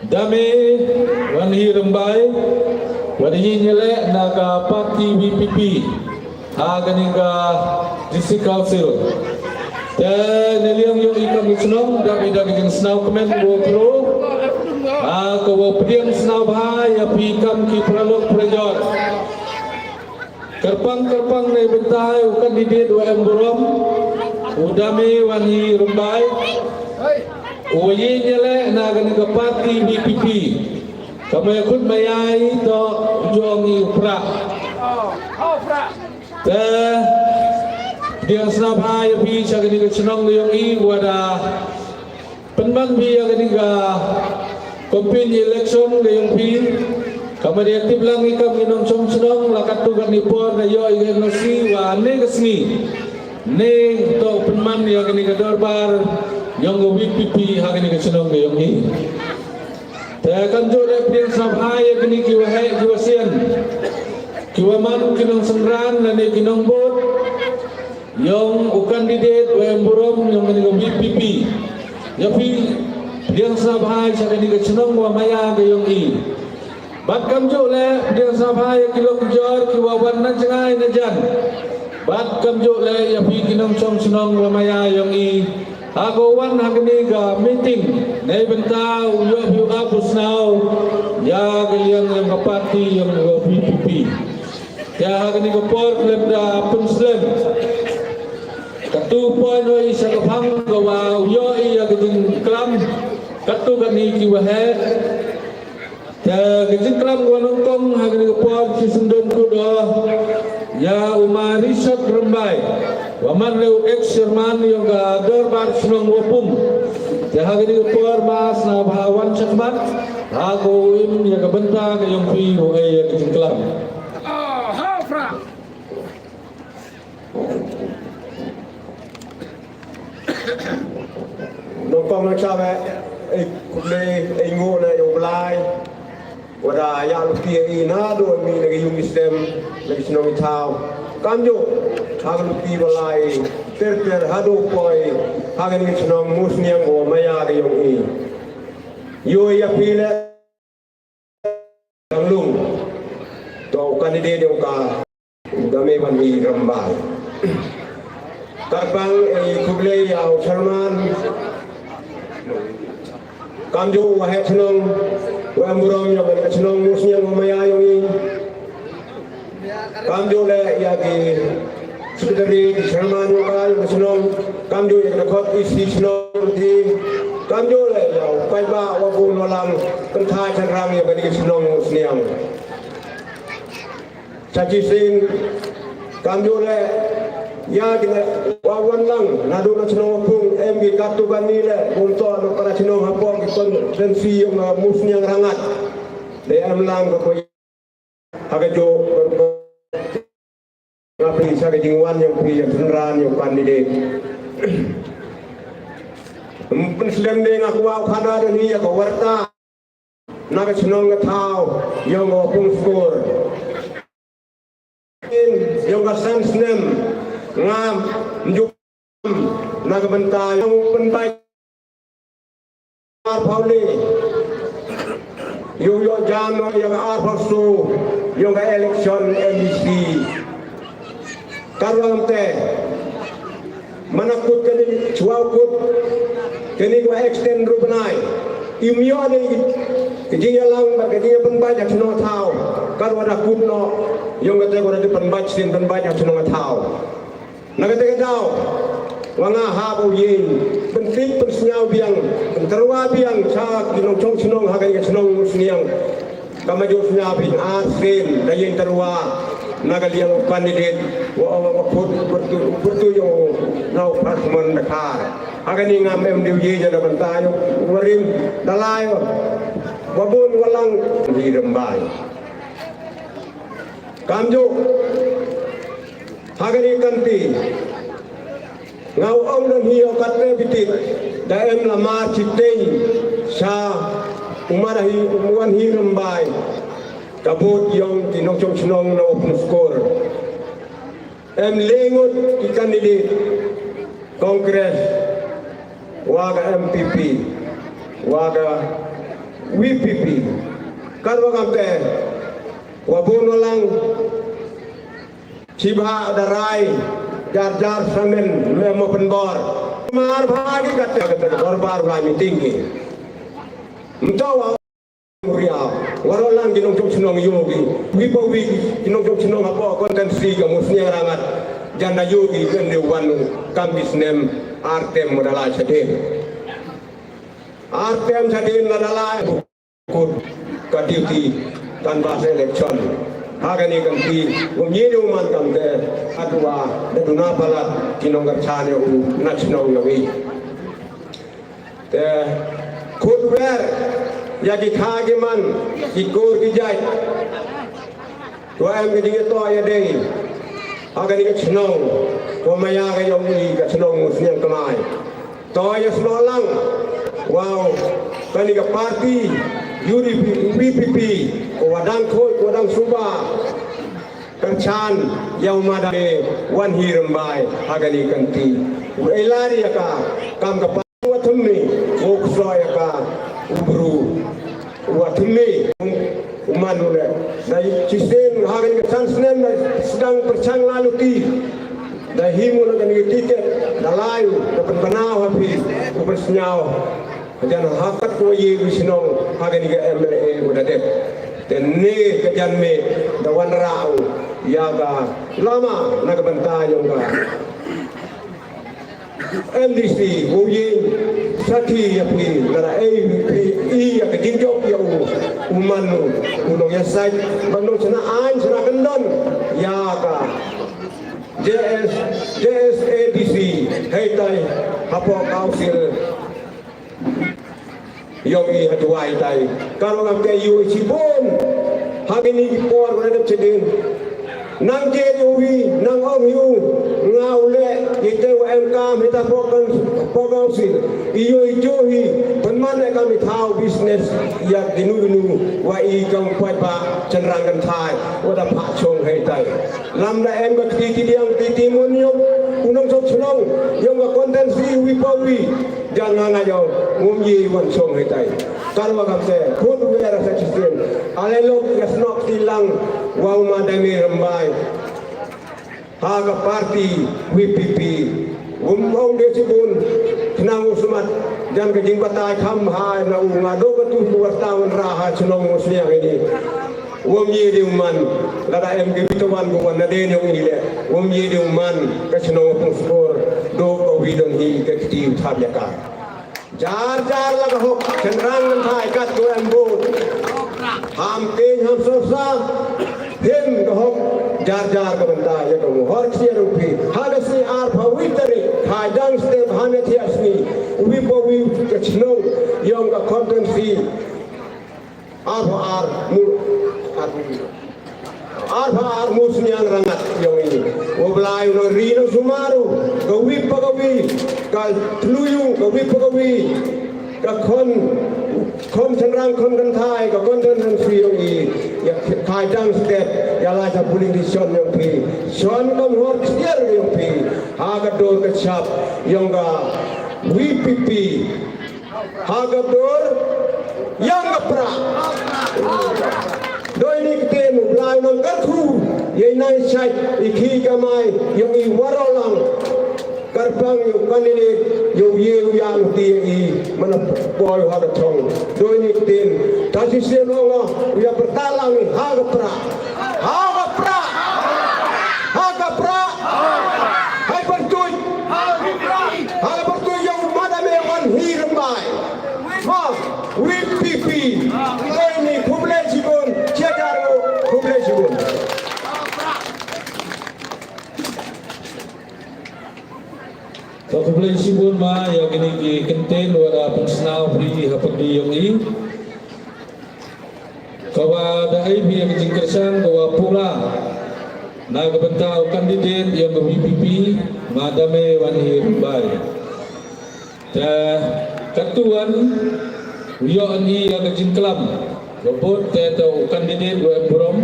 Dami Wanhi Rembai Wadihi Nyele Naga Parti VPP Haganiga District Council Dan Niliang Yung Ikam Senong Dami Dami Senau Kemen Pro Kawa Pediang Senau Bahai Api Ikam Ki Pralok Prajor Kerpang-kerpang Nai Bentai Kandidat WM Burom Udami Wanhi Rembai Uyi Nyele Naganiga Parti VPP Kami ikut mayai to jongi pra. Dia senabhai pi cakap ni kecenong yang i wada penman pi yang ni ka campaign election yang pi kami dia aktif lang ikam minum cenong lakat tu kan nipor na yo yang nasi wa ne kesni ne to penman yang ni ka dorbar yang VPP hak ni kecenong yang i. Kan jore pilihan sabhai yang kini kiwahai kiwasian kiwaman kinong senran dan kinong bot yang kandidat WM Burom yang kini VPP tapi pilihan sabhai saya kini kecenong wamaya kayong i bat kam jole pilihan sabhai yang kilo kujor kiwawan na cengai na jan bat kam jole yang kinong chong senong wamaya yang i Agawan hagni ga meeting nei bentau yo abus now ya kalian yang parti yang VPP ya hagni ko por klub da pensem katu poin oi sa kapang gawa yo iya gin klam katu gani ki wahe ta gin klam go nongkong hagni ko por si sundon ko do ya umari sat rembai Waman leu ex Sherman yang ga dorbar senong wapum jaha gini por mas na bahawan cakmat aku im ya ga benta ga yang pi ho ya ga jengklam fra nongkong na chawe kuble ngo na yung blai wada ya luki ina do mi lagi yung istem lagi senong itau kamjo hagan pi balai ter hado koi hagan ni senong musniang go maya ga yung i yo ya pile langlung to kandidat yung ka dami Wanhi Rembai karpang kuble au Sherman kamjo wahe senong WM Burom yang senong musniang go maya yung i kamjo le yagi sekretari Sherman lokal senong kamjo yang nakot isi senong di kamjo le yau pai ba wabun walang kentai canrang yang bagi senong seniang caci sin kamjo le ya dengan wawan lang nadu na senong pung MB kartu bani le untuk no para senong hapong konsensi yang musniang rangat le am lang ko hagajo ngapi sa kejingwan yang pi yang senran yang kandidat penselem deng aku au khana dan hiya ko warta naga senong ngatau yang ngopung skor yang gasan snem ngam njuk naga bentai yang bentai pauli yo jam yang arpasu yang election MBC Karwang teh manakut kini cuakut kini gua extend rubenai imio ni kejinya lang kejinya penbajak senong tau karwa dah kutno yang kata gua ada penbajak senong tau nak kata tau wanga habu yin penting persnyau biang terwa biang sa kinong chong senong hagai senong musniang kamaju senyabi asin dayin terwa nagaliang kandidat wa bertuyo nau parlemen Dakar agani ngam MDJ jana bantayo warim dalayo wabun walang Wanhi Rembai kamjo agani kanti ngau om dan hiyo katre bitit daem lamar citeng sa umarahi Wanhi Rembai kabut yang kinong chong senong na open score lengot di kandidat kongres waga MPP waga WPP karwa kamte wabun walang Cibha darai jar samen lemo penbor mar bagi kata barbar kami tinggi entau Muria, warolang ginong jom senong yogi, wibawi ginong jom senong apa konten siga musnya rangat janda yogi kendewan kambis nem artem modala sadin adalah ikut ke duty tanpa selection agani kanti umyeni uman kamde adwa daduna balat ginong garchane u national yogi te kudwer yagi khagi man ikor gijai tuam gidinge to ya dei agani ke chnong ko maya ga yong ni ka chnong musniang kamai to ya snolang wow kani ka party UPP ko wadang khoi ko wadang suba kanchan yang madane wan hirembai agani kanti elari ka kam ka pathumni ko soya ka ubru watumi umanule dari cisen hari ke transnen sedang percang lalu ti dah himu nak ni tiket dah layu dapat benau habis bersenyau dan hakat ko ye wisnong hari ke MLA udah dek dan ni kejan me dawan rau ya ga lama nak bentar yang ga MDC Woyin Saki Yapi Lara AVP I Yaka Jinjok Yau Umanu Unong Yasai Bandung Sana Ain Sana Kendon Yaka JSADC Heitai Hapo Council Yogi Hatuai Tai Kalau Kamke Yu Chibon Hagini Por Wadap Chedin Nang Jewi Nang Om Yu Ngaule Ite UMK Mita Pogausil Iyo Ijohi Penmane kami tahu bisnes Yak dinu Wa I Kang Paipa Cenrangan Thai Wada Pak Chong Heitai Lamda Em Ga Titi Diang Titi Munyok Unong Sok Chlong Yang Ga Kontensi Wipawi Jangan ngayo Ngumyi Wan Chong Heitai Kalau kamse Kudu Wera Sachisen Alelok Yasnok Tilang Wau Madami Rembai Haga parti WPP Umong dia cibun Kenang usumat Dan kejing batai kamhai Na ngado ketuh 2 tahun raha Cenong musliang ini Wumye di uman Lada MG Bitawan Guman Naden yung ile Wumye di uman Kecenong pung skor Do kawidon hi Kekitiu tabyaka Jar laga hok Cenrangan thai kat ko embut Ham king ham sosa Him kahok jar ke bentar ya kamu horcia rupi hadasi arpa witeri hadang step hanati asni wibawi kecno yang ka kontensi arpa musniang rangat yang ini woblai no rino sumaru gawi pagawi ka tluyu gawi pagawi ka kon cenrang kon kan thai ka kon dan sioi ya khai dang step ya la sa puling di son yang pi son kam hor tiar yang pi ha ga dor ka chap yang ga WPP ha ga dor yang ga pra doi ni ke mu blai nang ka khu ye nai chai ikhi ka mai yang I warolang karpang yung kanini yung yew yang ti mana boy ha thong doi ni tin tasi se lo ya bertalang ha ga pra hai bertuj yang madame wan hirmai ha WPP doi ni kumle jibon chedaro kumle jibon Satu bulan sibun ma yang kini ki kenten wara pensnau beri hapag di yang I kawa dai bi yang jingkersan kawa pula na kabentau kandidat yang WPP madame wanhir bai ta katuan wion I yang jingklam robot ta kandidat wa burom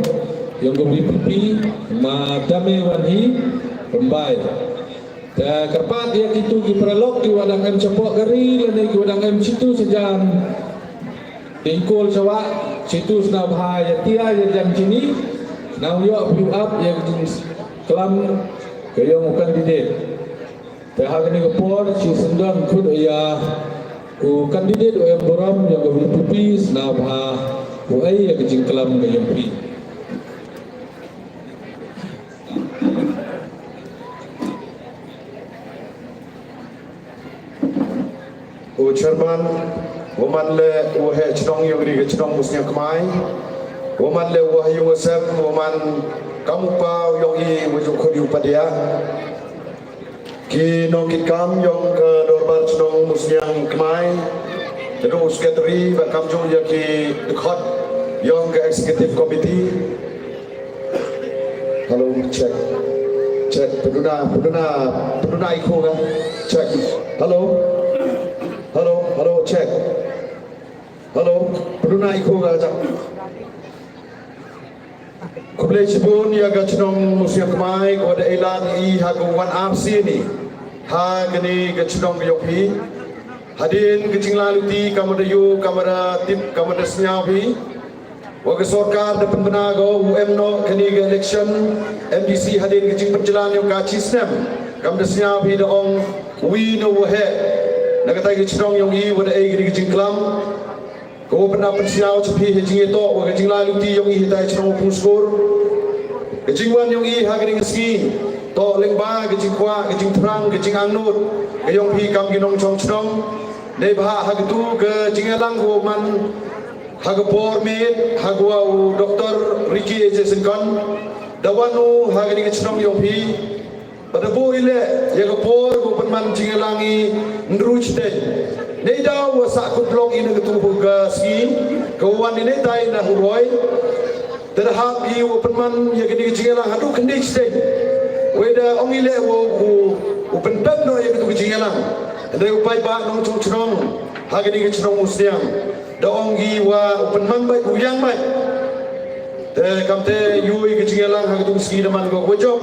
yang WPP madame wanhir bai ta kerpat yang itu di prelok di wadang M cepok kari dan di wadang M situ sejam tingkol sawa situs na bahaya tia ya jam sini now yo view up yang jenis kelam kayong kandidat tahag ni kapor si sendang kud ya u kandidat o yang boram yang VP na bah u ai yang jing kelam kayong pi o chairman woman le wo he chnong yogri ge chnong musnya kmai woman le wo hayu wasam woman kamupa yogi wo khodi upadia ki no kit kam yong ke dorbar chnong musnya kmai terus sekretari wa kamjong ya ki dekhot yong ke executive committee halo check peduna ikho ga check halo check halo peduna ikho ga ja kublai sibun ya ga chnong musya kmai ko da elan I ha go wan RC ni ha gani ga chnong yopi hadin ke jinglaluti kamada yu kamara tip kamada snyawi waga sarkar da penbena go UMNO kani ga election MDC hadin ke jing penjalan yo ka chisnem kamada snyawi da ong wi no he nagatai ke chnong yong I wada e ga jing klam ko pernah pensiau cepi hejing itu waga jinglaluti yong I hitai chnong puskur ke jingwan yong I ha gani ngeski to lengba ke jing kwa ke jing terang ke jing angnut ke yong pi kam ginong chong chnong nei bah ha tu ke jingelang go man ha go por mit ha go Dr. Ricky Jason kon dawanu ha gani ke chnong yong pi pada bo ile ya go por go man jingelangi ndruch den nei da wa sa ku blong ina ke tu ga ski ko wan ni nei tai na huroi ter ha I wo man ya gani ke jingelang hadu kendi den weda ong ile wo pen pem no ya ke tu jingelang Andai upai ba nong chung chung hagi ni chung musiam da ongi wa upan mambai uyang mai te kamte yui ke jingelang hagi tung ski daman go wajop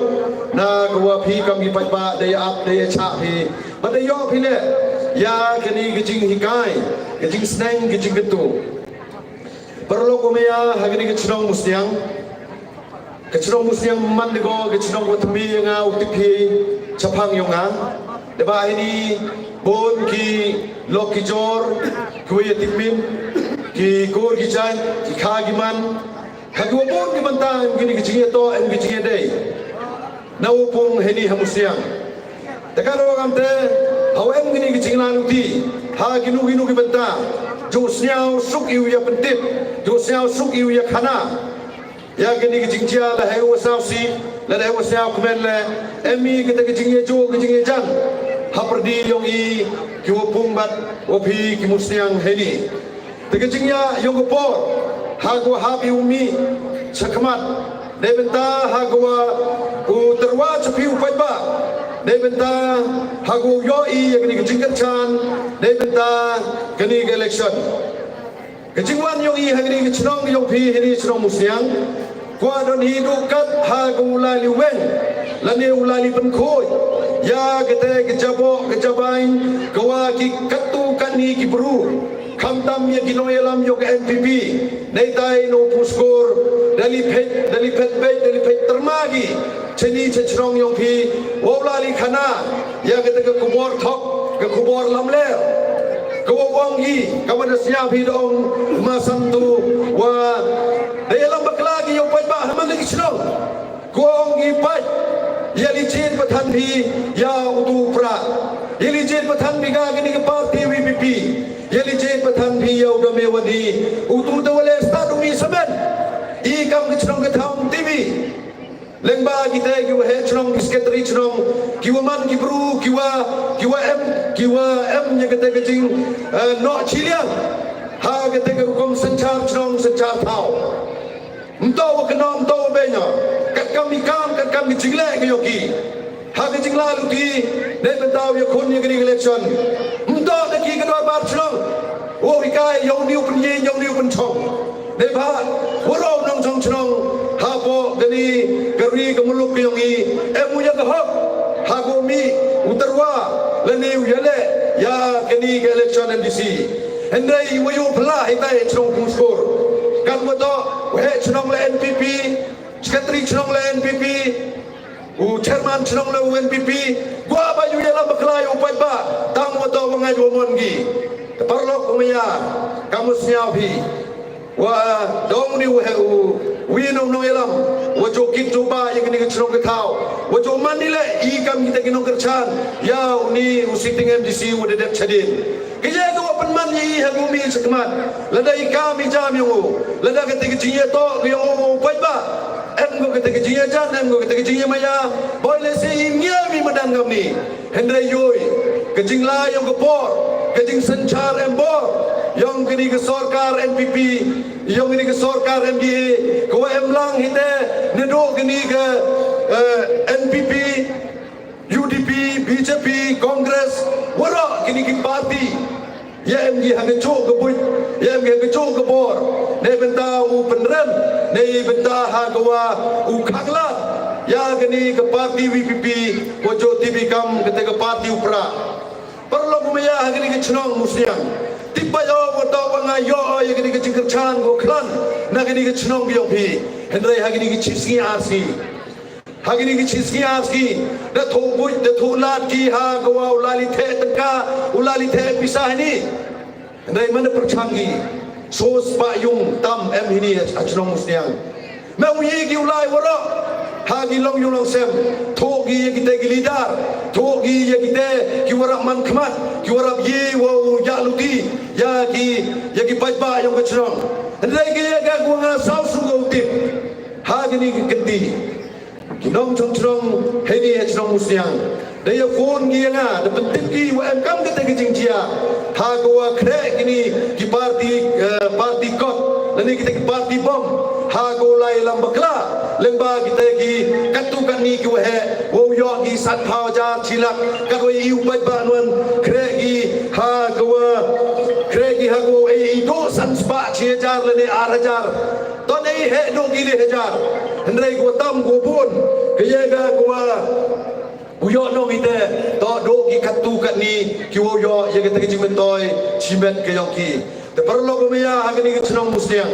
na go wa phi kam gi pai ba de ap de cha phi ba de yo phi le ya ke ni ke jing hikai ke jing sneng ke jing getu perlo ko me ya hagi ni ke chung musiam man de go ke chung wa thmi nga utipi chapang yonga deba ini bon ki loki jor kuya tikmin ki kor ki chan ki khagi man khagi bon ki banta ngini ki chinge to en ki chinge dei nau pung heni hamusiang takaro gamte hawem ngini ki chinglan uti ha ginu ki banta jo snyao suk yu ya pentip jo snyao suk yu ya khana ya gini ki jingja la heu sao si la heu sao kmen le emi ki ta ki jingye jo ki jingye jan haperdi yong I ki wopung bat wopi ki musniang heni tegejingnya yong gopor hago habi umi sakmat debenta hago u terwa cepi upai ba debenta hago yoi yang ni kejingkat chan debenta keni election kejingwan yong I hagni kechnong yong pi heni chnong musniang kwa don hidu kat hago lali wen lani ulali penkhoi ya kete kejabain kawa ki katu kani ki bru kamtam ya ginoyelam yo ke MPP neitai no puskor dali pet termagi cheni chechrong yong pi wolali khana ya kete ke kubor thok ke kubor lamle kawa wangi kawan sia pi dong masantu wa dalam baklagi yo pai ba haman ki chrong kuangi pai ya licin patan bi ya utu pra ya licin patan bi ga gini ke parti VPP ya licin patan bi ya udah mewadi utu dawale stadu mi semen I kam ke chnong ke tham TV lengba kita ki he chnong sekretari chnong ki man ki bru ki m nya kete ke jing no chiliang ha kete ke kom sanchar chnong sanchar thau mto ke nom to benya kat kami jingle ke yoki ha ke jingla luti ne bentau ya kon ni ke election mto de ki ke dor bar chnong o ikai yong niu pun ye yong niu pun chong ne ba woro nong chong chnong ha bo gani gari ke muluk ke yongi emu ya ke hok ha go mi utarwa le ni yele ya ke ni ke election MDC Hendai wayu pula hitai chong kuskor. Kan wato wahe chong le NPP, sekretari chong le NPP, chairman chong le NPP, gua bayu yalam beklai upai ba, tang wato wangai wamon gi. Perlok umaya, kamu senyapi. Wa dong ni wahe winong no yalam, wajo kintu ba yang ni chong ketau, wajo manile ikam kita kinong kerchan, ya uni usiting MDC wada dep chadin. Kaya ko penman ni hagumi sekmat, lada ikam ijam yung, lada ketika jiya to yung upai ba, em ko ketika jiya jan, em ko ketika jiya maya, boleh seimnya mi madangam ni, hendai yoi, kejing la yung kepor, kejing sencar embor. Yang kini ke sorkar NPP, yang kini ke sorkar MDA, kau emlang hite, nedok kini ke NPP, UDP, BJP, Kongres, warak kini ke parti, ya MDA hanya cok kebut, ya MDA hanya cok kebor, ne bentah penrem, ne bentah hagawa khaklat, ya kini ke parti WPP, wajah TV kam ketika parti upra, perlu kumaya kini ke cenong musliam. Tiba yo wato wanga yo ya gini ke cingkerchan go klan na gini ke chnong yo phi hendrai ha gini ke chiski arsi ha gini ke chiski arsi da tho bui da tho lat ki ha go ulali the tangka ulali the pisah ni hendrai mana perchangi sos pa yung tam em hini chnong musniang mau yi ki ulai waro ha gi long yung long sem tho gi ye kita gi lidar tho gi ye kita ki warak man khmat ki warak ye wo ya luti ya ki bajba yang kecrong hendai ki ya ga gua sau su go tip ha gi ni kendi ki nong chong chong he ni chrong musniang dai ya phone gi nga da pentit ki wa em kam ke te jingjia ha go khre ki ni ki parti kot lani kita ki parti bom ha go lai lam bakla lengba kita ki katukan ni ki wahe wo yo ki sat phao ja chilak ka ko yu bai ba non kre ki ha go e do san spa 6000 lene 8000 to nei he do ki le 1000 hendrai go tam go pun ke ye ga go uyo no ite to do ki katukan ni ki wo yo ye kita ki jimentoi chimet ke yo ki te perlo ko meya agni ki chnong musliang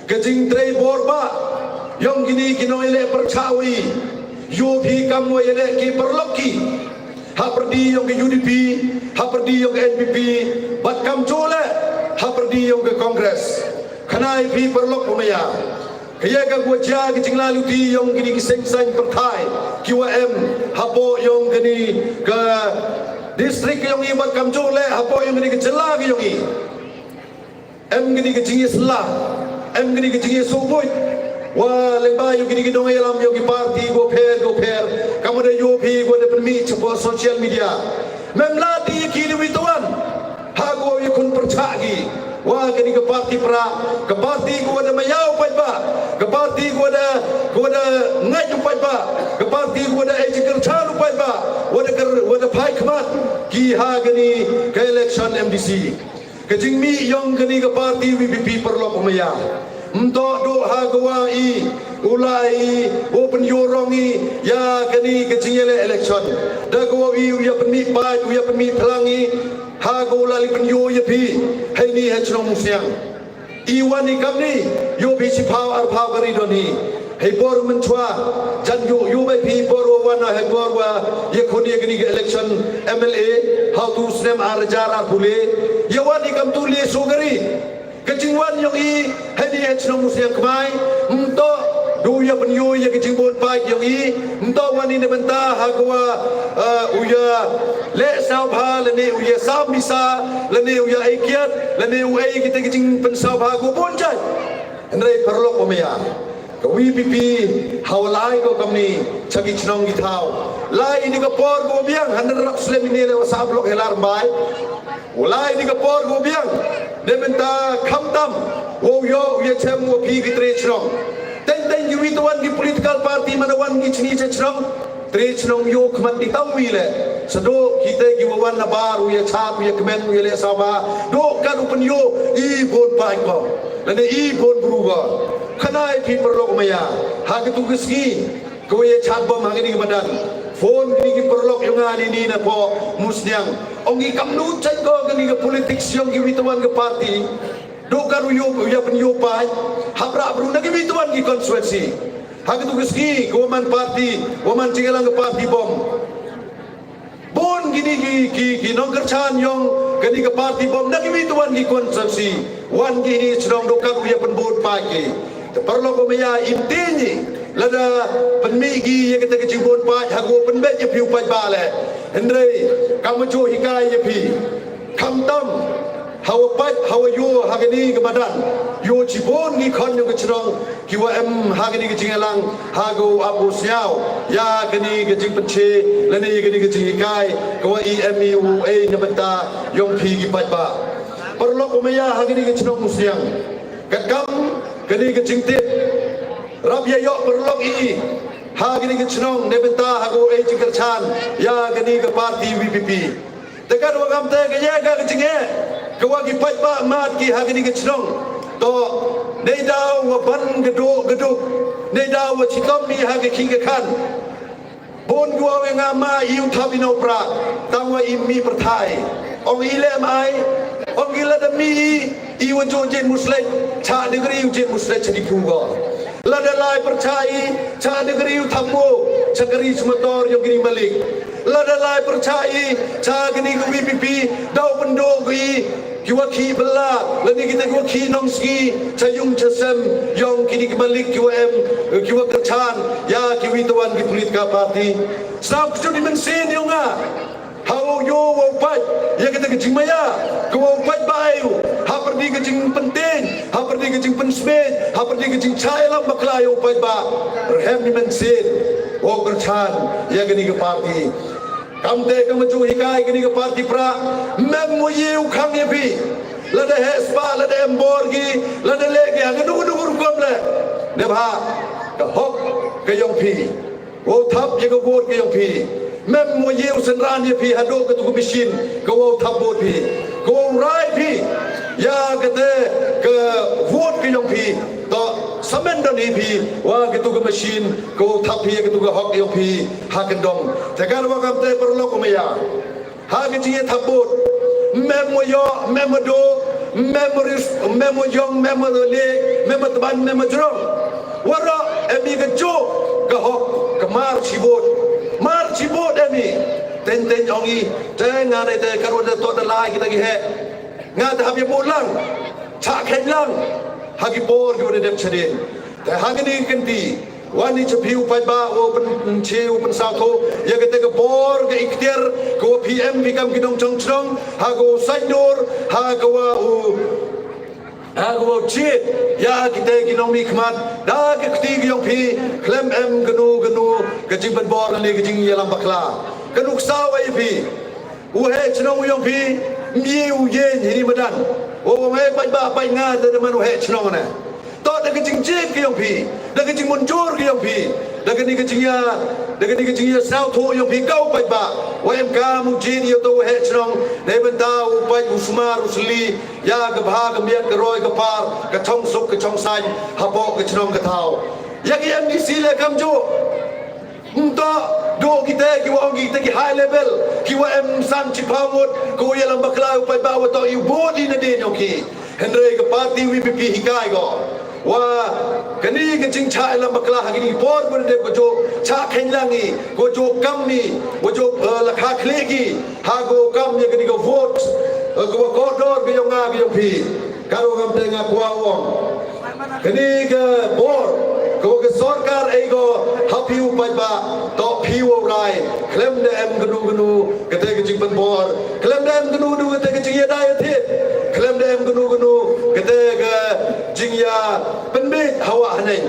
kejing trei borba yang gini kino ele percawi yo bhi kam wo ele ki perloki ha perdi yang ke UDP ha perdi yang ke NPP bat kam chole ha perdi yang ke Kongres khanai bhi perlok umaya kaya ka gua ja ki jingla luti yang gini ki sengsang perthai QM ha po yang gini ke distrik yang i bat kam chole ha po yang gini ke jela ki yang i em gini ke jingi selah em gini ke jingi soboi wah lengba yo gini dong elam yo ki parti go pher kamu de yo phi go de permi cepo social media memla di kini wituan ha go yo kun percagi wah gini ke parti pra ke parti go de mayau pa ke parti go de ngai pa ke parti go de ejikar chalu pa wada pai khmat ki ha gini ke election MDC ke jingmi yong gini ke parti WPP perlo umaya Mto do hagwa i ulai open yorongi ya kani kecingele election dago i ya peni pai ya peni pelangi hago lali penyo ya pi hai ni ha chrong siang i wani kamni yo bi si phao ar phao kari doni hai bor menchwa jan yo bai pi bor wana hai bor wa ye khoni kani election MLA how to snem arjar ar bule ya wani kam tu le sogari kecingwan yang i hadi chnong musliam kmai mto do ya penyo ya kecing bon pai yang i mto wani ne benta hagwa uya le sao pha le ne uya sao misa le ne uya ikiat le ne uai kita kecing pen sao pha go bon jai ndai perlo komaya ka WPP haulai ko kamni chagi chnong gi thau lai ni ka por go biang hanar rak slem ni le sa blok helar bai ulai ni ka por go biang de benta khamtam wo yo ye chem wo pi gitre chrong ten yu wituan di political party manawan gi chni che chrong tre chrong yo khmat di taw wi le sado kita gi wan na bar ye chap ye kmen ye le sama do kan upen yo i bon pai ko le ne i bon bru ga khanai pi perlo maya ha ke tu giski ko ye chap bom ha gi badan phone gini perlok yung ini na po musnyang ongi kamnu chan ko gini ke politics yung giwitawan ke parti do karu yo ya penyupai habra bru na giwitawan ki konstituensi hak tu geski goman parti goman cingalang ke parti bom bon gini ki nongker chan yung gini ke parti bom na giwitawan ki konstituensi wan gini sedang do karu ya penbot pagi perlok ko maya intinyi lada penmigi yang kita kecibun pai hago penbet je piu pai bale hendrei kamu cu hikai je pi kam tam hawa pai hawa yo hagani ke badan yo cibun ni kon yang kecirong kiwa em hagani ke cingalang hago abu siau ya gani ke cing penche lani gani ke cing hikai kawa EMU a nyabenta yong pi ki pai ba perlok umaya hagani ke cinong musiang kakam gani ke cing tip Rabia yok perlok ini ha gini ke cenong nebenta hago jingker chan ya gini ke parti VPP tegar wagam te ke yaga ke cinge ke wagi pai ba mat ki ha gini ke cenong to nei dau wa ban geduk nei dau wa chitom mi ha ke king ke kan bon gua we ngama iu thabino pra tangwa imi perthai ong ile mai ong gila demi iu jonjen muslim cha negeri ujen muslim chadi pugo lada lai percaya cha negeri utamo cakari sumator yang gini balik lada lai percaya cha gini ke VPP dau bendo ki kiwa ki bela lani kita kiwa ki nongski cayung cesem yang kini kembali kiwa kiwa kercan ya kiwi tuan ki politika parti sebab kecil dimensin yang hau yo wau pai ya kita kecing maya ke wau pai bayu ha perdi kecing penting ha perdi kecing pensmet ha perdi kecing cai lam bakla yo pai ba rehem ni mensin wau kercan ya gini ke parti kamte kamacu hikai gini ke parti pra mem mo yu khang ye bi lada hespa lada emborgi lada lege ngadu rukom le ne bha ka hok ke yong pi wau thap ye ko vot ke yong pi mem mo yeu senran ye pi hado ke tu mesin ke wo thabot pi ke wo rai pi ya kete ke vote ke yong pi to samenda ni pi wa ke tu mesin ke wo thap pi ke tu hok yong pi ha kendong tegar wa kam te perlo ko meya ha ke ji thabot mem mo yo mem do memories mem mo yong mem le mem taban mem jrong wara emi ke jo ke hok ke mar chibot mar cibot emi ten ongi jangan ada kalau ada tu ada lagi kita gihe ngada habis pulang cak kelang hagi bor kita dem cedin dah hagi ni kenti wani cepiu pai ba open ceu open sauto ya kita ke bor ke ikhtiar ke PM bikam kidong chong hago saidor hago Aku cit, ya kita kinong mikmat, dah kita yang pi, klem genu, kecing penbor ni kecing yalam bakla, kenuk sawai pi, uhe cenong yang pi, miu yen ini medan, uhe pai ngah dari mana uhe cenong na, toh dah kecing cit yang pi, dah kecing muncur yang pi, dah kecingnya sauto yang pi kau pai UMK mujin yo to he cenong, nebenta upai usmar usli. Ya ke bahag mian ke roy ke par ke chong sup ke chong sai hapo ke chnong ke thau ya ki MDC le kam jo unta do kita ki wa kita ki high level ki wa em san chi pamut ko ya lam bakla upai ba wa to yu body na de no ki hendrei ke parti VPP hikai go wa kani ke ching chai lam bakla ha ki por bun de ko jo cha khen langi ko jo kam ni ko jo lakha khle ki ha go kam ye ki go vote ko kodor ke yang ngah yang pi karo kam tengah kuawong kini ke bor ko ke sarkar ego happy upai ba to piwo rai klem de em genu kete ke jing bor klem de em genu kete ke jing ya dai thit klem de em genu kete ke jing ya penbit hawa hanai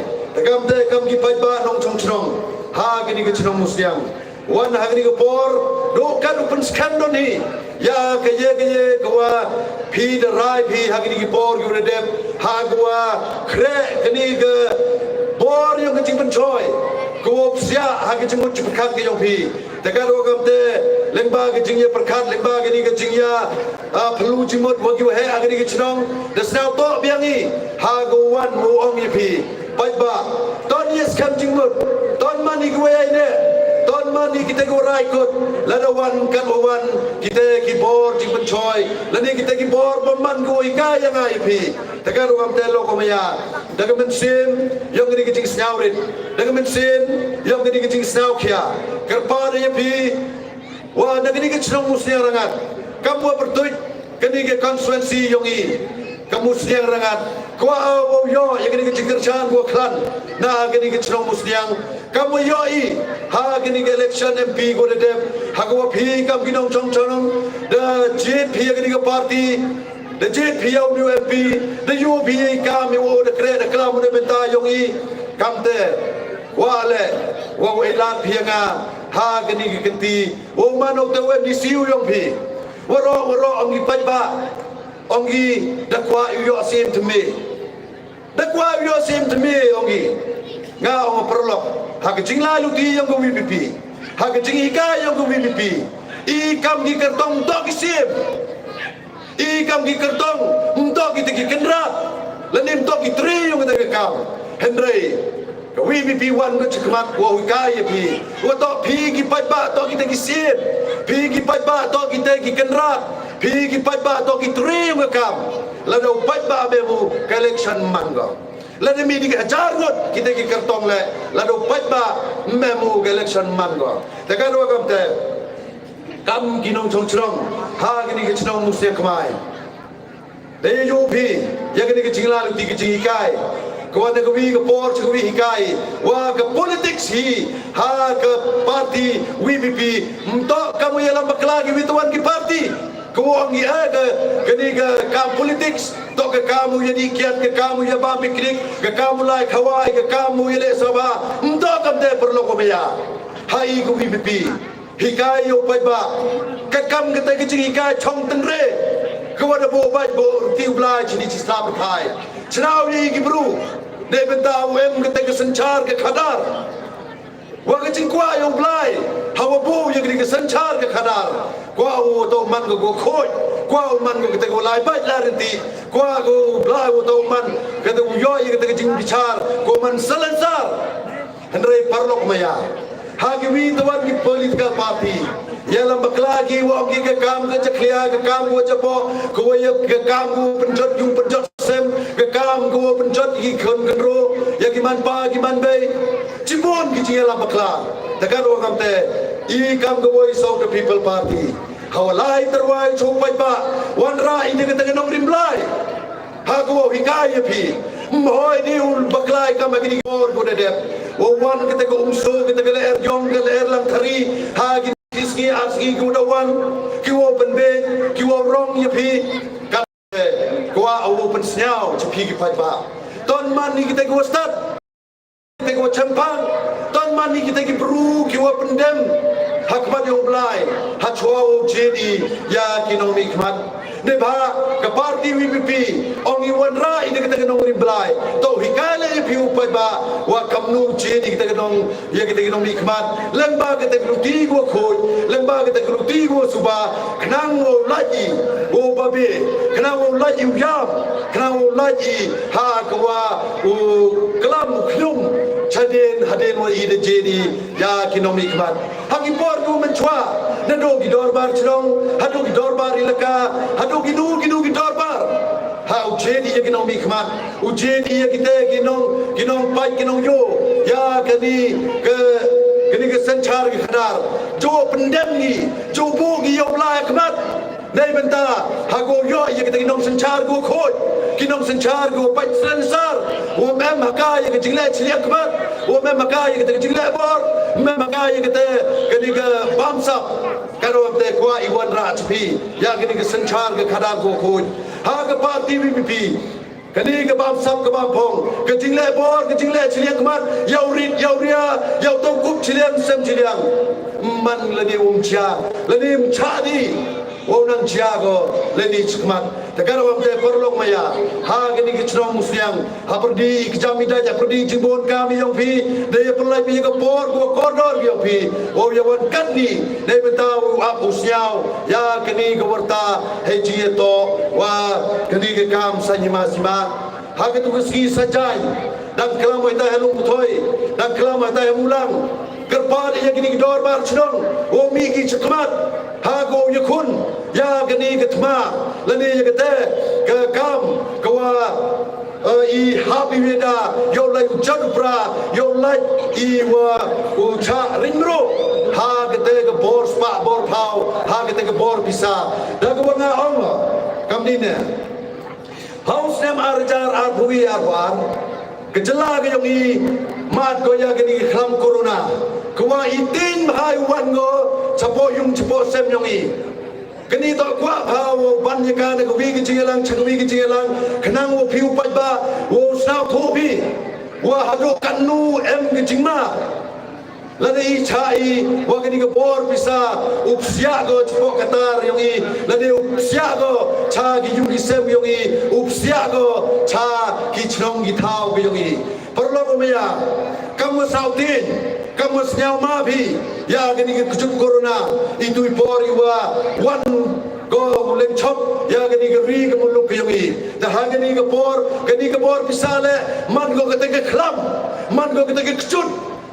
kam te kam ki pai ba nong chong chong ha kini ke chong musliam wan ha kini ke bor do kan open skandal ni ya keye gua pi de rai pi hagini ki bor yu redem ha gua kre kini ke bor yu kecing pencoy gua sia hagi cemut perkat ke yong pi tegar wa kamte lengba ke jingya perkat lengba kini ke jingya perlu cemut wa yu he hagini ke chnong desnau to biangi ha guan mu ong pi pai ba ton yes kam cemut ton mani gua ne ton mani kita gorai kot ladawan kan wan kita kibor jing pencoy lani kita kibor peman go ika yang ai pi tegar wam telo komaya daga mensin yang gini kicing snaurit daga mensin yang gini kicing snau kia kerpa ya pi wa nagini kicing musnya rangat kamu bertuit kini ke konstituensi yongi kamu siang rangat kuah yo yang gini kecil kerjaan gua klan nah gini kecil musliang kamu yoi ha gini ke election MP gua dedem ha gua pi kam ginong chong chong the JP gini ke party the JP au new MP the UP kam yo the create the klam ne benta yongi kam te wa le wa elan pi nga ha gini ke kenti wo mano te we di siu yong pi waro ongi pajba ongi dakwa yo sim to me dakwa yo sim to me ongi nga ong perlok ha kecing lalu di yang go VPP ha kecing ika yang go VPP i kam gi kertong to ki sim i kam gi kertong untuk kita ki kendrat lenim to ki tri yang kita kam Henry ke VPP wan ko chikmat wo ika ye pi wo to pi ki pajba to kita ki sim pi ki pajba to kita ki kendrat Pigi pajba to ki trim kam la do pajba bemu collection mango la de mi di ajar got kita ki kartong le la do pajba memu collection mango te kan wa kam te kam ginong chong chrong ha gini ki chrong musia kmai de yo pi ya gini ki jingla lu ti ki jingikai ko de ko wi ko por ko wi hikai wa ka politics hi ha ka party VPP mto kamu yalam baklagi wituan ki party Kau ngi ada keniga kam politics to ke kamu jadi kiat ke kamu ya ba piknik ke kamu lai khawai ke kamu ile sabah ndo kam te perlu ko ya hai ku VPP hikai yo pai ba ke kam ke te ke hikai chong teng re ko da bo ba bo ti blai chini chi sa pai chnau ni ki bru ne benta em ke te ke sanchar ke khadar wa ke ching kwa yo blai hawa bu ye ke sanchar ke khadar qua ô tô man của khôi qua ô man của cái lai bách la renti qua ô lai ô tô man cái tu yoi cái jing bicar ko man salansar Henry parlok maya hagi wi tawan ki political party yalam baklagi wa ki ke kam ke chaklia ke kam wo chapo ko ye ke kam wo penjot yung penjot sem ke kam ko penjot ki khon ro ya ki man pa ki man be chibon ki yalam bakla takar wo kam te I kam the voice of the people party hawalai terwai chopai pa wan ra ini ke tengenong rimblai ha ko hikai pi moi ni ul baklai kam agini gor ko de wo wan ke te ko umso ke te le yong ke le lang thari ha gi kiski aski ko da wan ki wo benbe ki wo rong ye pi ka ko a wo pen snyao chi pi ki pai pa ton man ni ke te ko start te ko champang ton man ni kita ki bru ki wa pendem hakmat yo blai ha chwa o jedi ya kinomi khmat ne ba ka party VPP ongi wan ra ide kita kinong ri blai to hikale pi upai ba wa kamnu jedi kita kinong ya kita kinong khmat lemba kita kinong ti go khoi lemba kita kinong ti go suba knang wo laji o babe knang wo laji yam knang wo laji ha kwa o klam khlum chaden haden wa ide jedi ya kinomi khmat hangi por ku menchwa nado gi dorbar chrong hadu gi dorbar ilaka hadu gi nu gi dorbar ha ujedi ya kinomi khmat ujedi ya kite ginong pai ginong yo ya kani ke sanchar gi khadar jo pendem ni jo bu gi yo la khmat nei benta ha go yo ya kite ginong sanchar go khoi ginong sanchar go pai sansar wo mem haka ya ke jingle chliak khmat wo mem haka ya ke jingle bor mem haka ya ke kani ke bamsa karo te kwa iwan ra chpi ya kani ke sanchar ke khadar go khoi ha ke party VPP kani ke bamsa ke bampong ke jingle bor ke jingle chliak khmat yau rit yau ria yau tong kup chliang sem chliang man lani umcha lani mchadi wonang jago leni chikmat takara wamte perlok maya ha gini kichrong musyang ha perdi kjamida ja perdi jibon kami yong pi de perlai pi ko por ko kordor yong pi o yawan kanni de betau ap usyao ya kini ko warta heji to wa kini ke kam sanyima sima ha ke tu ski sajai dan kelam ita helung thoi dan kelam ita mulang kerpa dia gini dor bar chnong o mi gi chakmat ha go yakun ya gani gatma lani ya gate ke kam kwa I happy weda yo lai chadupra yo lai I wa ucha ringro ha gate ke bor spa bor phau ha gate ke bor bisa da ko nga ong kam ni ne haus nem arjar arbui arwan kejela ke yong I mat ko ya gani khlam corona kwa itin hai wan go chapo yung chapo sem yong I kini to kwa phao ban yaka ne ko wi ki jingelang chakwi ki jingelang khnang wo phiu pat ba wo snau tho bi wa hado kanu em ki jingma la dei chai wa kini ko bor bisa upsia go chpo katar yong I la dei upsia go cha ki yu ki sem yong I upsia go cha ki chnong ki thau ki yong I parlo ko meya kam sautin kamu senyau mabi ya gini kejut corona itu ipori wa wan go leng chop ya gini ri ke muluk ke yongi dah gini ke bor pisale man go kete ke khlam man go kete ke kejut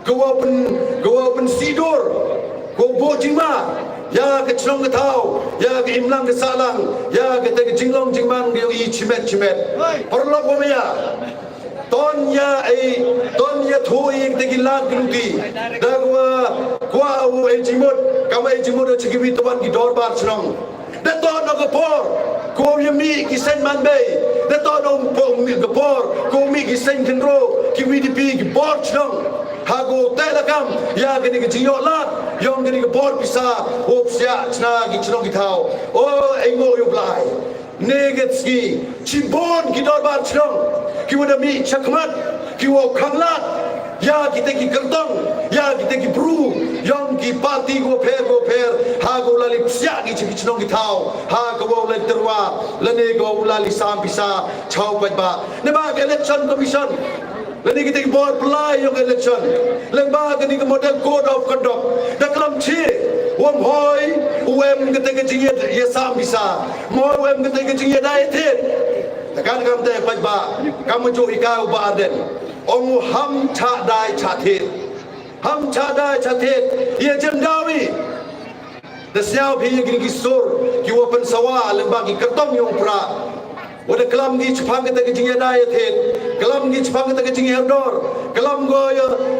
go open sidor go bojima ya ke chlong ke tau ya ke imlang ke salang ya kete ke jinglong jingman ke yongi chimet perlo ko meya Tonya thui te gilat gluti dagwa kwa u ejimot kama ejimot chikiwi toban ki dorbar chnong de to no gopor ko yemi ki sen manbe de to no gopor ko mi ki sen kendro ki wi dipi ki bor chnong hago telakam ya gani ki jiyo lat yong gani ki bor pisa opsia chna ki chnong ki thau o engo yu blai negetski chimbon ki dorbar chnong ki wada mi chakmat ki wo khanglat ya kita ki kertong ya kita ki bru yang ki parti go pher ha go lali psia ki chinong ki thau ha go wo le terwa lane go lali sam bisa chau ba ne ba election commission lani kita ki bor plai yung election leng ba ni ki model code of conduct da klam chi wom hoi uem kita ki jinge ye sam bisa mo uem kita ki jinge dai thet takan kam te ba kam jo ikau ba aden ong ham cha dai cha thet ye jem dawi da siao phi ye ki sur ki open sawa leng ba ki kertong yung pra wada kelam gi chpang kita ke jinge dai thet kelam gi chpang kita ke jinge dor kelam go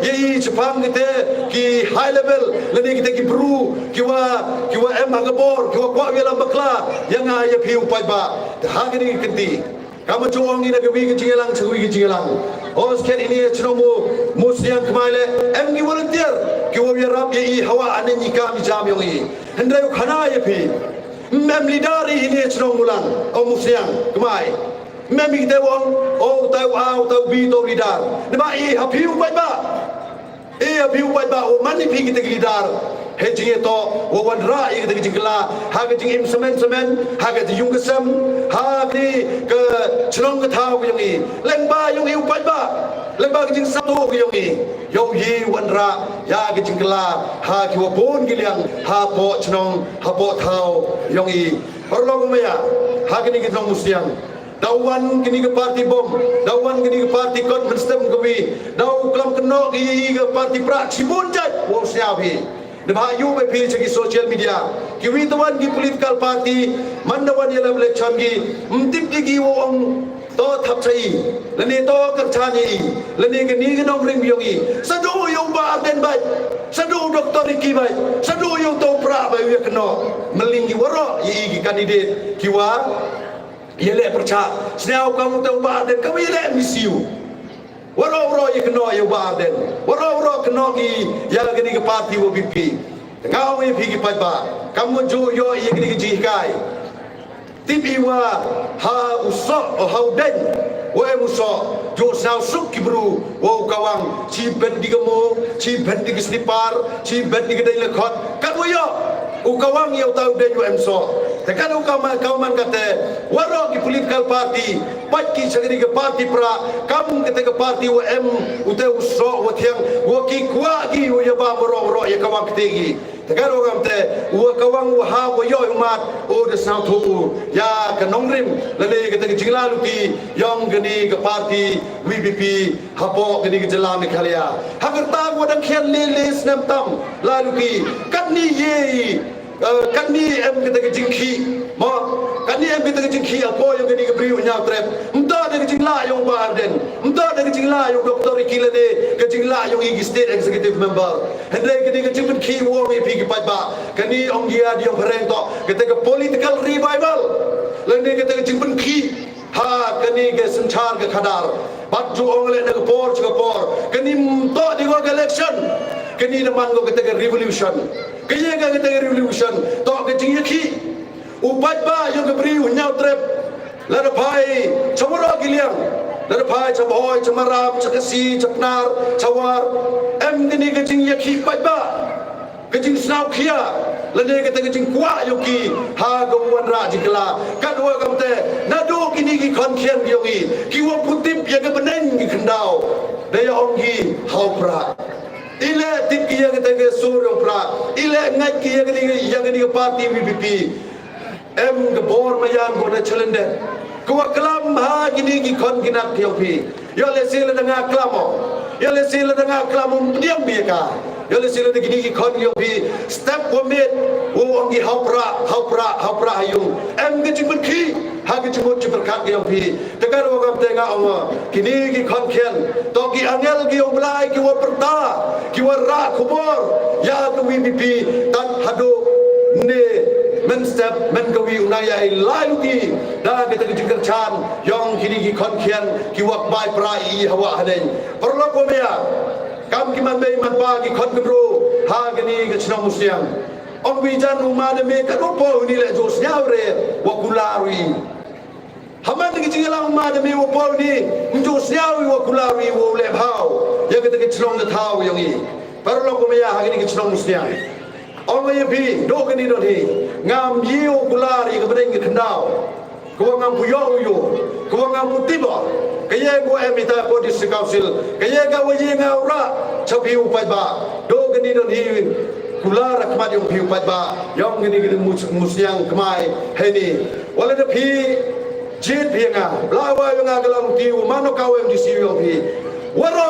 ye chpang kita ki high level lani kita ki bru ki wa em hagabor ki wa kwa welam bakla yang ya phiu pai ba ha gi kenti kamu chuang ni na wi ki jinge lang chwi ki jinge lang os ken ini chnomo musiang kmaile em gi volunteer ki wa rap ye hawa anen ni kam jam yong I hendai khana ye phi mem lidari ini chong mulang o musiang kemai mem kita wong o tau bi to lidar ne ba I hapiu bai ba o mani pi kita lidar he jinge to o wan ra I kita jingla ha ga jing im semen ha ga yung kesem ha ni ke chong ke thau yang I leng ba yung I bai ba leng ba jing satu yang I yo yi wan ra ya ga jingla ha ki wo bon giliang ha po chong ha po thau yang I perlo maya ha ga ni kita musiang dawan kini ke parti bom dawan kini ke parti kot menstem kewi dau kelam kenok I ke parti prak cibun jat wo siapi de ba yu be pi segi social media kiwi tawan ki political party mandawan yelam election gi mtip gi wong to thap chai lani to kar chani lani ke ni ke nong ring yong I sadu yong ba den bai sadu doktor ki bai sadu yong to pra bai we keno melingi waro I ki candidate kiwa yele percha snau kamu tau ba den kamu yele misiu waro ye keno ye ba den waro keno ki ya gani ke parti wo BP ngau ye phi ki pa ba kamu jo yo ye gani ki ji kai tipi wa ha uso o ha den wo muso jo snau suk ki bru wo kawang chi ben di gemo chi ben di slipar chi ben di dai le khot kamu yo ukawang yo tau den yo emso tekan kauman kata waro ki political party paki sagri ke party pra kam kete ke party UM ute uso watiang wo ki kwa ki wo ya ba ro ya kawang kete gi tegar orang te ua kawang ua ha ua yo umat o de snau thu ya ka nongrim lale ke te jingla luti yong gani ke parti VPP hapo gani ke jela Meghalaya hagar ta ua dang khian le snam tam la luti kat ni ye kat ni em ke te jingki mo kat ni em ke te jingki apo yong gani ke briu nya trep mta de jingla yong barden mta de jingla yong doktor ikilade ke jingla yong igi state executive member hendai ke jingpen ki wo mi pi ki ba kani ong dia diong hereng to ke te political revival lende ke te jingpen ki ha kani ke sanchar ke khadar bat ju ong le ke por kani to di go election kani man go ke te revolution ke ye ke te revolution to ke jing ki upat ba yong ke briu nya trep la pai chamoro giliang la pai chaboy chamaram chakasi chapnar chawar em gani ke jing yakhi pai ba ke jing snau khia la ne ke te jing kwa yoki ha go wan ra jikla ka do kam te na do kini ki khon khian yogi ki wo putip ya ke benen ki khandao de ong ki hau pra ile tip ki ya ke te sur pra ile ngai ki ya ke ni parti VPP em ke bor mayan go na chalende ko klam ha gini ki kon ginak yopi yo le sila danga klamo yo le sila danga klamo diam biaka yo le sila gini ki kon yopi step wo met wo ongi haupra ayung em ke jimun ki ha ke jimun jiberkat yopi tegar wo kam tenga ong gini ki kon khen to ki angel ki oblai ki wo perta ki wo ra khubor ya tu VPP tan hado ne men step men gawi unaya ilaiuti da kita jingkar chan yong kini ki kon khian ki wak bai prai hawa hanen perlo ko mea kam ki man bei man pa ki kon gro ha gani ke chnong musiang ong bijan umane me ka po ni le jos nyaure wakularui haman ki jingala umane me wo po ni jos nyauri wakularui wo le phao ya kita ke chnong na thau yong i perlo ko mea ha gani ke chnong musiang ong ye pi do kani do thi ngam yiu kulari ke bedeng ke khandau ko ngam puyo yo ko ngam mutiba ke ye ko emita ko district council ke ye ga wa ye ngaura chapi upai ba do kani do thi kulara kmat yong pi upai ba yong kani ke musyang kmai heni wala de pi jit pi nga blawa yo nga galang ti mano ka wem di siyo pi waro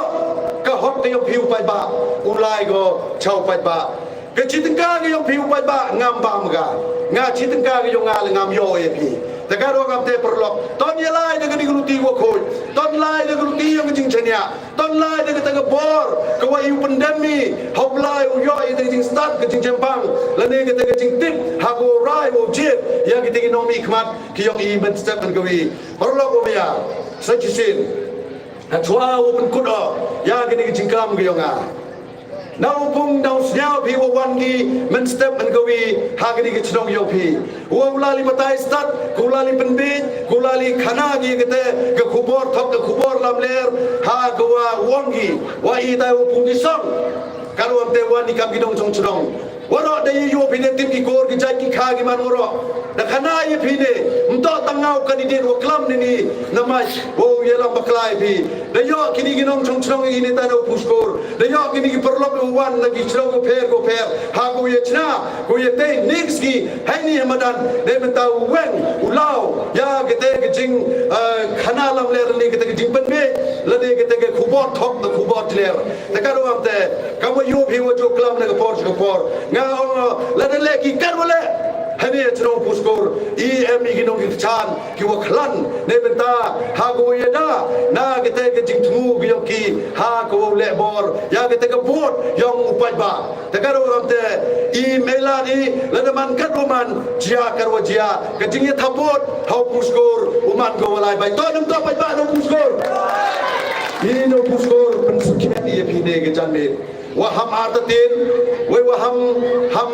ka hok te yo pi upai ba ulai go chau pai ba ke chitengka ke yong piu pai ba ngam ba mga nga chitengka ke yong ngal ngam yo e pi ta ka ro ngam te perlok ton ye lai de ke gruti wo khoi ton lai de gruti yong jing chania ton lai de ke ta bor ke wa yu pandemi hop lai u yo e de jing start ke jing chempang la ne ke ta jing tip ha go rai wo jit ya ke te no mi khmat ke yong i ben step ke wi perlok o ya sa chisin ha chwa wo pen kut o ya ke ni jing kam ke yong a nau pung nau snyau pi wo wan gi men step men gawi hagani gi chnong yo pi wo ulali matai start kulali penbin kulali khana gi kete ke khubor thok ke khubor lam ler ha gwa wongi wa i dai wo pung gi song kalu am te wan ni kam gi dong chong chnong waro de yo pi ne tip ki kor gi jai ki kha gi man woro da khana ye pi ne mto tangau candidate wo klam ni namai wo ye lam baklai pi da yo kini gi nong chong chnong i ne ta no puskor da yo kini gi perlok wan lagi chnong go per ha go ye chna go ye te nix gi hai ni hamadan de menta wen ulau ya ke te ge jing khana lam ler ni ke te jing pen me la de ke te ge khubor thok da khubor ler da ka ro am te ka wo yo pi wo jo klam na ko por nga la de le ki kar wala hani chno puskor I em gi nong gi chan ki wo khlan ne benta ha go ye da na ke te ge jing thu gi ki ha ko le bor ya ke te ge bot yong upai ba te ka ro am te I mela ni la de man kat man jia kar wo jia ke jing ye thapot hau puskor uman go walai bai to nam to pai ba no puskor I no puskor pen sukhet ye pi ne ge jan ne wa ham artatin wa ham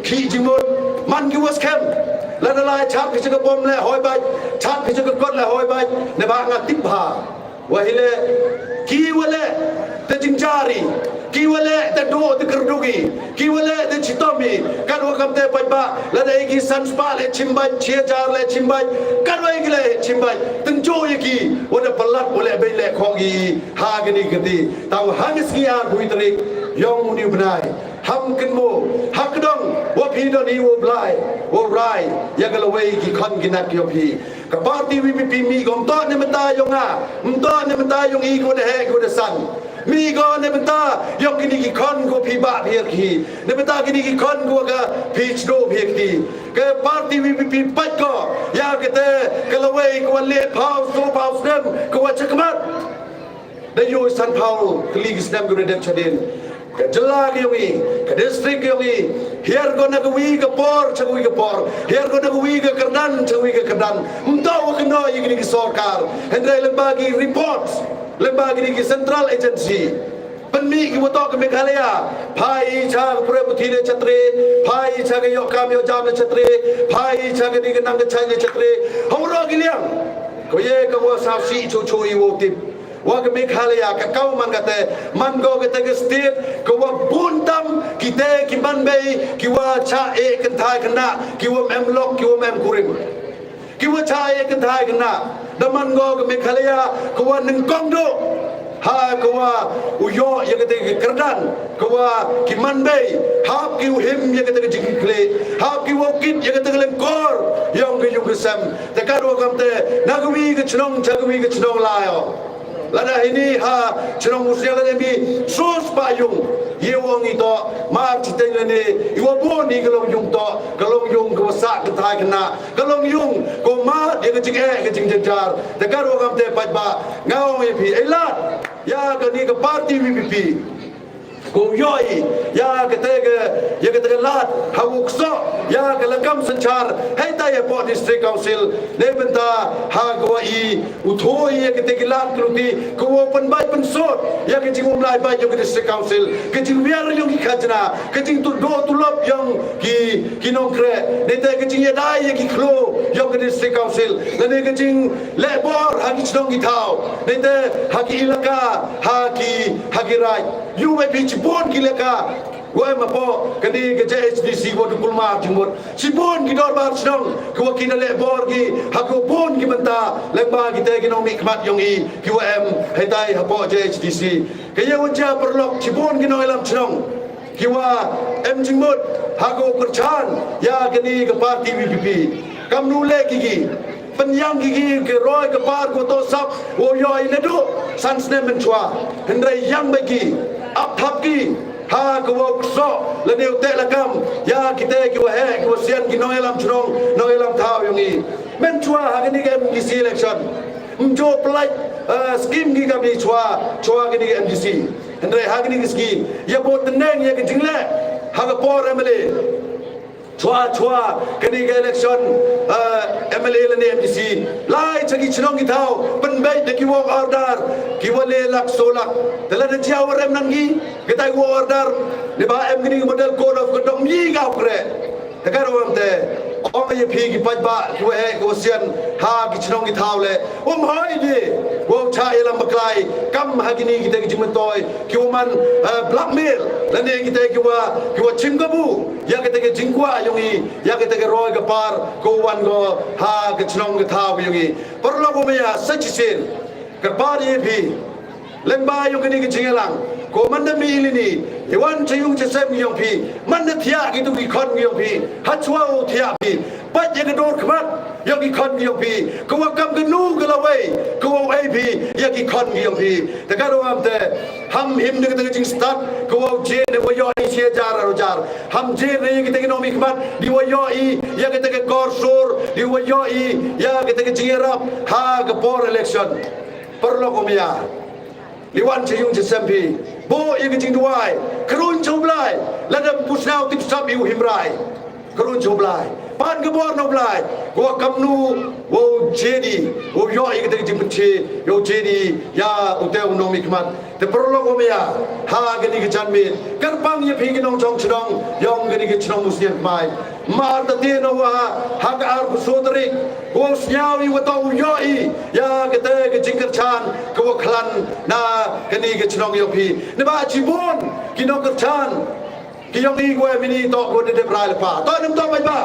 khi jimot man ki was kem la la chap ki chaka bom le hoi bai chap ki chaka kot le hoi bai ne ba nga tip bha wa hile ki wale te jinjari ki wale te do te kerdugi ki wale te chitomi kan wa kam te pai ba la de ki sans pa le chimbai chia jar le chimbai kan wa ki le chimbai tung jo ye ki wa de palat wa le bai le khong gi ha ga ni ga ti taw hangis ki an bui trik yong ni bnai ham kan mo hakdong wo pi do ni wo blai wo rai ya ga lawei ki khon ginak yo pi ka party VPP mi gom to ne mata yo nga mto ne mata yo i ko de he ko de san mi go ne mata yo ki ni ki khon ko pi ba phi ki ne mata ki ni ki khon ko ga pi chdo phi ki ke party VPP pat ko ya ke te ka lawei ko le phau so phau stem ko wa chakmat da yo san phau kli ki stem ko de chadin Jela kiyongi, ke distrik kiyongi, here go nagwi ke por, chagwi ke por, here go nagwi ke kerdan, chagwi ke kerdan. Mtaw keno yigni ki sarkar, hendrai lembagi reports, lembagi ki central agency. Penmi ki wotok ke Meghalaya, phai cha pure buthi ne chatre, phai cha ke yok kam yo jam ne chatre, phai cha ke ni ke nang ke chai ne chatre. Hawro ki liang, ko ye ke wo sa si chu chu I wo tip. Wa ke Meghalaya ka kau man kate man go ke te state ko wa buntam kite ki man bei ki wa cha e kan thai kana ki wa mem lok ki wa mem kurim ki wa cha e kan thai kana da man go ke Meghalaya ko wa ning kong do ha ko wa uyo ye ke te kerdan ko wa ki man bei hap ki him ye ke te jing kle hap ki wa kit ye ke te len kor yong ke yu ke sam te ka ro kam te nagwi ke chnong chagwi ke chnong layo lada ini ha cenong musya lada bi sus payung yewong ito mar citeng lene iwa pun ni kalong yung ko sak ketai kena kalong yung ko ma dia kecing jejar dekat wakam te pajba ngau pi elat ya kani ke parti VPP ko yoi ya kete lat hawukso ya kelakam sanchar hai ta ye port district council le benta ha ko I uthoi ye kete lat kruti ko open bai pensot ya ke jing umlai bai yo district council ke jing biar yo ki khajna ke jing tu do tu lop yang ki nongkre ne te ke jing ye dai ye ki khlo yo ke district council le ke jing le bor ha ki chnong ki thau ne te ha ki ilaka ha ki rai you may be bon kileka Wai mapo kadi ke JHDC wo kulma jimot sibon ki dor bar snong ko ki na le bor ki hako bon ki banta lengba ki te ki no mikmat yong I ki wa em hetai hapo JHDC ke ye unja perlok sibon ki no elam snong ki wa em jimot hako perchan ya kani ke parti VPP kam nu le ki penyang gigi ke roy ke par ko to sap wo yoi ne do sans ne men chwa hendrai yang bagi ap thap ki ha ko wo so le ne te la kam ya ki te ki wa he ki wa sian ki no elam chrong no elam thau yong I men chwa ha ni ke MDC election mjo plai scheme gi kam ni chwa ki ni MDC hendrai ha ni scheme ya bo teneng ya ke jingle ha ga por MLA chua kani ke election MLA le MDC lai chagi chnong ki thau ban bai de ki wo order ki wo le lak solak tela de chiaw rem nan gi ke tai wo order ne ba em ni model code of conduct mi ga kre te ka ro te o ye phi ki pat ba ki wo he ko sian ha ki chnong ki thau le hoi de wo cha elam baklai kam ha ki ni ki te ki jim toy ki wo man blackmail le ne ki te ki wa chimgabu ya ke te ke jingkwa yong I ya ke te ke roy ke par ko wan go ha ke chnong ke thau yong I perlo ko me ya sachisin ke par ye phi lengba yong ke ni ke jingelang ko man na mi ilini iwan chayung chesem yong phi man na thia ki tu ki khon yong phi ha chwa o thia phi pat ye ke dor khmat yong ki khon yong phi ko wa kam ke nu ke lawai ko wa ai phi ya ki khon yong phi te ka ro am te ham him ne ke te jing start ko wa je ne wa yo I che jar ham je ne ye ke te no mi khmat di wa yo I ya ke te ke kor sur di wa yo I ya ke te ke jingerap ha ke por election perlo ko mia liwan chayung chesempi bo ye ke jing duai krun choblai ladam pusnau tip sap yu himrai krun choblai pan ke bor no blai go kamnu wo jedi wo yo ye ke jing pche yo jedi ya uteu no mikmat te perlo ko mia ha ke ni ke janmi karpang ye phi ke nong chong chnong yong ke ni ke chnong musnian mai mar ta te no wa ha ka ar sodri wo snyau I wa to yo I ya ke te ke jing kerchan ko khlan na ke ni ke chnong yo phi ne ba chibon ki no kerchan ki yong I go mini to ko de brai pa to nim to bai ba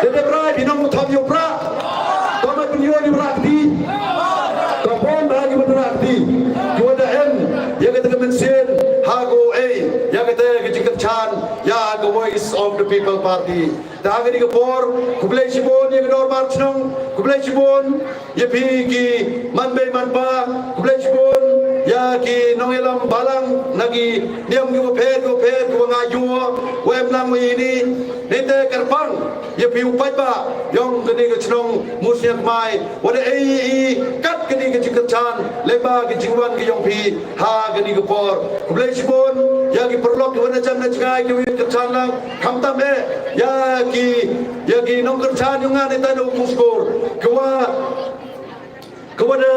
de brai bi no thom yo pra to ma pin yo ni bra ti to pon ba ki bra ti ko da en ya ke te men sen ha go ya ke te ke jing kerchan Party. Dah ni kepor, kublai Sibon yang kedor marchnong, kublai Sibon ya ki manbei manpa, kublai Sibon ya ki nongelam balang nagi diam ki wapet ngajuo, wem nang ini nete kerpang ya upai ba yang kini kecnong musyak mai, wada kat kini kecikechan leba kecingwan ki yang pi ha kini kepor, kublai Sibon ya ki perlok wana jam na cengai ki kechan lang kamtam ya ki nong kerjaan yang ada tadi ukur kepada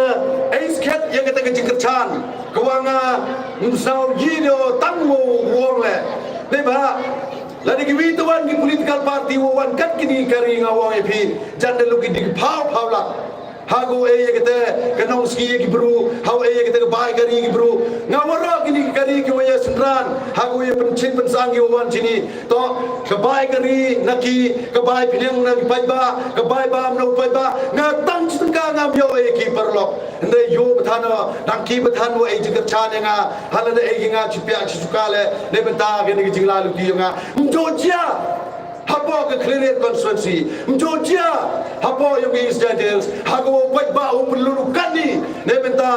esket yang kita kerja kerjaan kewanga musau jido tangmo wong le deba lagi kiwi tuan ki political party wan kat kini kari ngawang epi janda luki di pau lah hago kita kenong ski ki bro how kita bai kari ki bro ngawara kini kari ki waya sendran hago ye pencin pensang ki wan sini to kebai kari naki kebai pinang naki paiba kebai ba mno paiba ngatang sengka ngam yo ki perlok ende yo betana nangki betan wo jiker chan nga halada nga chipya chukale ne benta kini ki jingla lu ki nga mjojia hapo ke clear constituency mjojia hapo yung incidents hago wait ba umlulu kani ne benta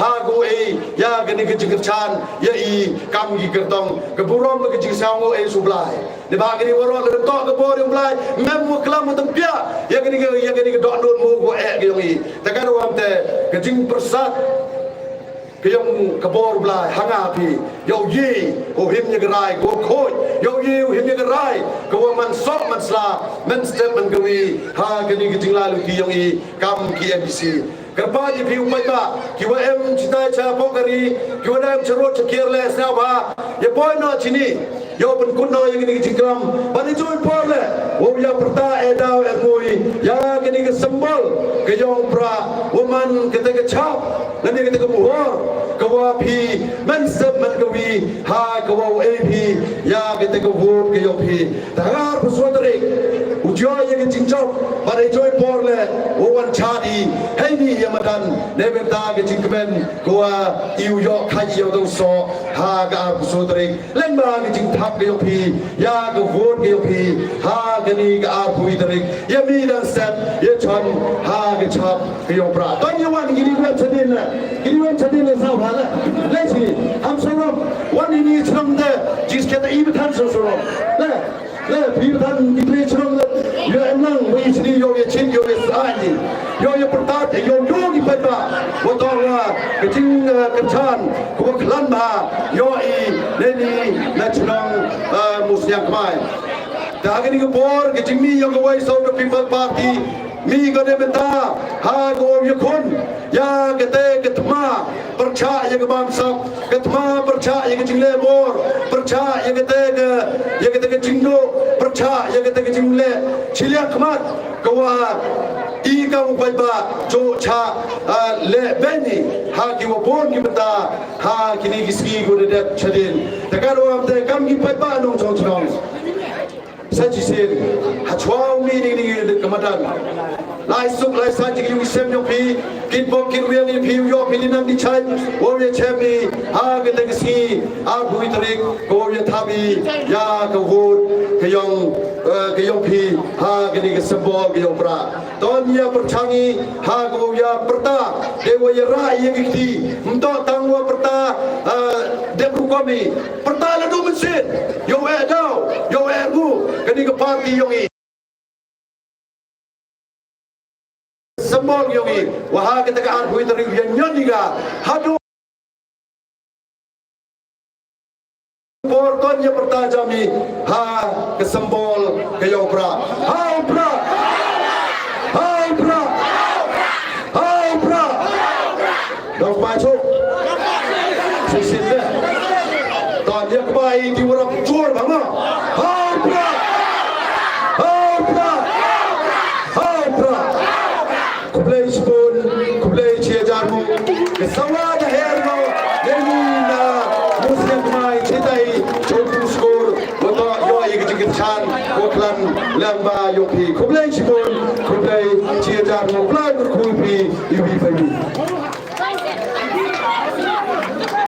hago ya gani ke jingchan ya kam gi kertong ke burom ke jing sango sublai ne ba gani woro le to ke bor yung blai mem mo klam tempia ya gani ke dok don mo go ge yung takar wam te ke jing persat ke yang kabor blai hanga pi yo yi o him ye grai go khoi yo yi o him ye grai ko man sok man sla men step man gawi ha gani ke jingla lu ki yong kam ki MBC kerpa ye pi umai ba ki wa em chita cha pokari ki wa em chro chakir le sa ba ye boy no chini yo pen kun no ye gani ke jingkram ba ni joy por le wo ya perta edau ngui ya gani ke sembol ke yong pra woman ke te ke chap nani ke te ke muhor kawa pi men sep men kawi ha kawa AP ya kita ke vote ke yopi tagar puswatrik ujo ye ke jingchop bare joy porle owan chadi heini yamadan nebenta ke jingkmen kawa iu yo khai yo dong so ha ga puswatrik lengba ke jingthap ke yopi ya ke vote ke yopi ha ke ni ga pui tarik ye mi dan sep ye chon ha ke chap ke yopra ton yawan gini wen chadin sa let's see I'm sorry one in each room there just get the even hands so wrong le people dan di play room yo emang we sini yo ye chin yo ye sai yo ye pertat yo gi pada wotong kecing kencan ko klan ba yo leni national musliam kmai dagini ko bor kecing mi yo go so the people party mi ko de beta ha go ye kun ya kete ketma percaya ke bangsa ketma percaya ke jingle bor percaya ke jingdo percaya ke jingle chilia kmat kawa ka upai ba jo cha le beni ha ki wo bon ki beta ha kini kiski go de chadin takaro am de kam ki pai ba nong chong chong saji sen ha chwa mi ni de kamadan lai suk lai sa ji yu sem yo pi kin bok kin wi ni pi yo pi ni nam di chai wo ye chem ni ha ke de si a bui tarik ko ye thabi ya ka hut ke yong pi ha ke ni ke sembol ke yong pra ton ya perchangi ha ko ya perta de wo ye ra ye ki mto tang wo perta de ru ko mi perta la do mesin yo e dau yo e gu ke ni ke party yong sembol yogi wah kita ke arbu itu yang nyoniga hadu porton yang pertajami ha ke sembol ke yopra ha opra ha opra ha opra dong bacu sesinde ton dia kebai di orang jur bangga ha opra ha opra ha opra kublai Sibon kublai Ciajarmu kesawa daherno denina muslim mai citai chotu skor boto yo ye chan koklan lamba yopi kublai Sibon kublai Ciajarmu plan kurpi yubi fami